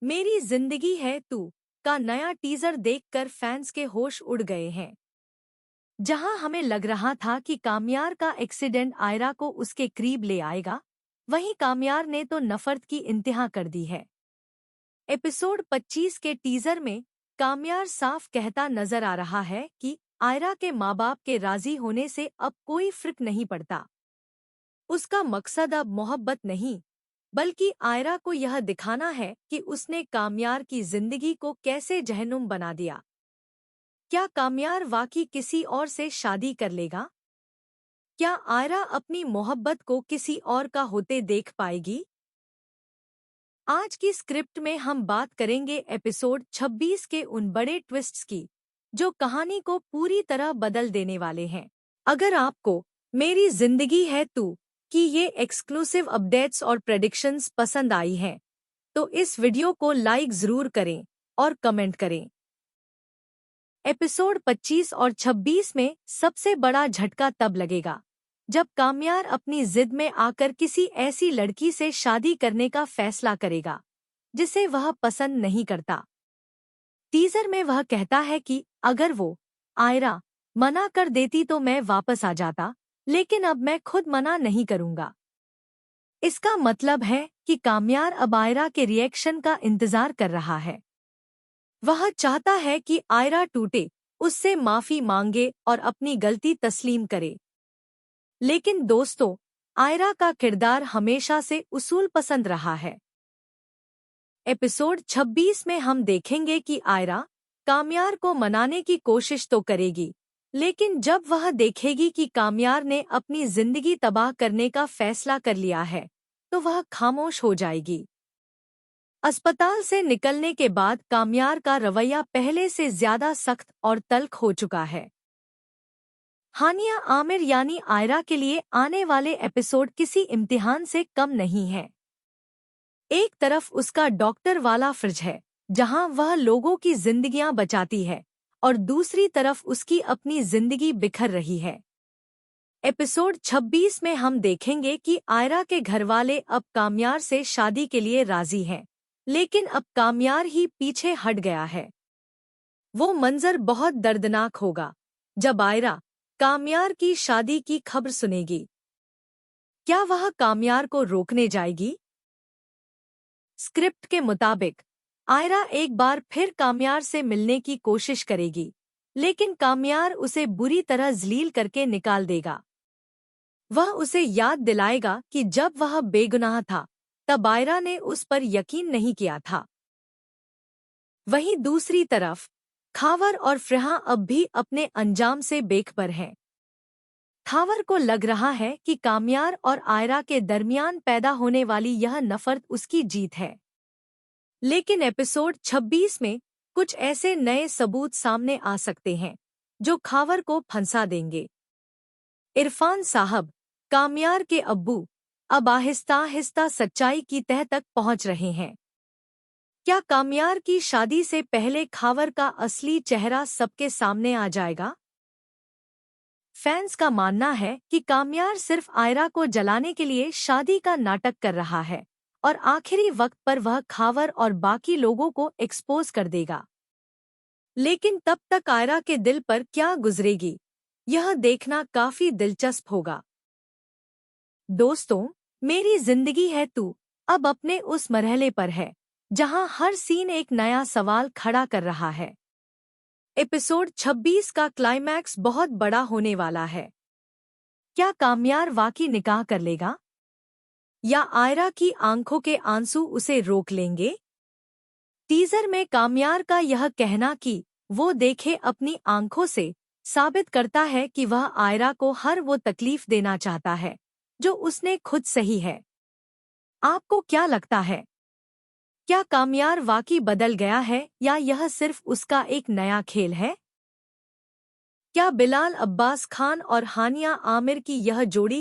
मेरी जिंदगी है तू का नया टीजर देखकर फैंस के होश उड़ गए हैं। जहां हमें लग रहा था कि कामयार का एक्सीडेंट आयरा को उसके करीब ले आएगा, वहीं कामयार ने तो नफरत की इंतहा कर दी है। एपिसोड 25 के टीजर में कामयार साफ कहता नजर आ रहा है कि आयरा के माँ बाप के राजी होने से अब कोई फर्क नहीं पड़ता। उसका मकसद अब मोहब्बत नहीं, बल्कि आयरा को यह दिखाना है कि उसने कामयार की जिंदगी को कैसे जहन्नुम बना दिया। क्या कामयार वाकई किसी और से शादी कर लेगा? क्या आयरा अपनी मोहब्बत को किसी और का होते देख पाएगी? आज की स्क्रिप्ट में हम बात करेंगे एपिसोड 26 के उन बड़े ट्विस्ट्स की, जो कहानी को पूरी तरह बदल देने वाले हैं। अगर आपको मेरी जिंदगी है तू कि ये एक्सक्लूसिव अपडेट्स और प्रेडिक्शंस पसंद आई हैं, तो इस वीडियो को लाइक जरूर करें और कमेंट करें। एपिसोड 25 और 26 में सबसे बड़ा झटका तब लगेगा जब कामयार अपनी जिद में आकर किसी ऐसी लड़की से शादी करने का फैसला करेगा जिसे वह पसंद नहीं करता। टीजर में वह कहता है कि अगर वो आयरा मना कर देती तो मैं वापस आ जाता, लेकिन अब मैं खुद मना नहीं करूंगा। इसका मतलब है कि कामयार अब आयरा के रिएक्शन का इंतजार कर रहा है। वह चाहता है कि आयरा टूटे, उससे माफी मांगे और अपनी गलती तस्लीम करे। लेकिन दोस्तों, आयरा का किरदार हमेशा से उसूल पसंद रहा है। एपिसोड 26 में हम देखेंगे कि आयरा कामयार को मनाने की कोशिश तो करेगी, लेकिन जब वह देखेगी कि कामयार ने अपनी जिंदगी तबाह करने का फैसला कर लिया है, तो वह खामोश हो जाएगी। अस्पताल से निकलने के बाद कामयार का रवैया पहले से ज्यादा सख्त और तल्ख हो चुका है। हानिया आमिर यानी आयरा के लिए आने वाले एपिसोड किसी इम्तिहान से कम नहीं है। एक तरफ उसका डॉक्टर वाला फर्ज है, जहां वह लोगों की जिंदगियां बचाती है, और दूसरी तरफ उसकी अपनी जिंदगी बिखर रही है। एपिसोड 26 में हम देखेंगे कि आयरा के घरवाले अब कामयार से शादी के लिए राजी हैं, लेकिन अब कामयार ही पीछे हट गया है। वो मंजर बहुत दर्दनाक होगा जब आयरा कामयार की शादी की खबर सुनेगी। क्या वह कामयार को रोकने जाएगी? स्क्रिप्ट के मुताबिक आयरा एक बार फिर कामयार से मिलने की कोशिश करेगी, लेकिन कामयार उसे बुरी तरह जलील करके निकाल देगा। वह उसे याद दिलाएगा कि जब वह बेगुनाह था, तब आयरा ने उस पर यकीन नहीं किया था। वहीं दूसरी तरफ खावर और फ्रेहा अब भी अपने अंजाम से बेखबर हैं। खावर को लग रहा है कि कामयार और आयरा के दरमियान पैदा होने वाली यह नफरत उसकी जीत है। लेकिन एपिसोड 26 में कुछ ऐसे नए सबूत सामने आ सकते हैं जो खावर को फंसा देंगे। इरफान साहब, कामयार के अब्बू, अब आहिस्ता आहिस्ता सच्चाई की तह तक पहुंच रहे हैं। क्या कामयार की शादी से पहले खावर का असली चेहरा सबके सामने आ जाएगा? फैंस का मानना है कि कामयार सिर्फ आयरा को जलाने के लिए शादी का नाटक कर रहा है, और आखिरी वक्त पर वह खावर और बाकी लोगों को एक्सपोज कर देगा। लेकिन तब तक आयरा के दिल पर क्या गुजरेगी, यह देखना काफी दिलचस्प होगा। दोस्तों, मेरी जिंदगी है तू अब अपने उस मरहले पर है जहां हर सीन एक नया सवाल खड़ा कर रहा है। एपिसोड 26 का क्लाइमैक्स बहुत बड़ा होने वाला है। क्या कामयार वाकई निकाह कर लेगा, या आयरा की आंखों के आंसू उसे रोक लेंगे? टीजर में कामयार का यह कहना कि वो देखे अपनी आंखों से साबित करता है कि वह आयरा को हर वो तकलीफ देना चाहता है जो उसने खुद सही है। आपको क्या लगता है? क्या कामयार वाकई बदल गया है, या यह सिर्फ उसका एक नया खेल है? क्या बिलाल अब्बास खान और हानिया आमिर की यह जोड़ी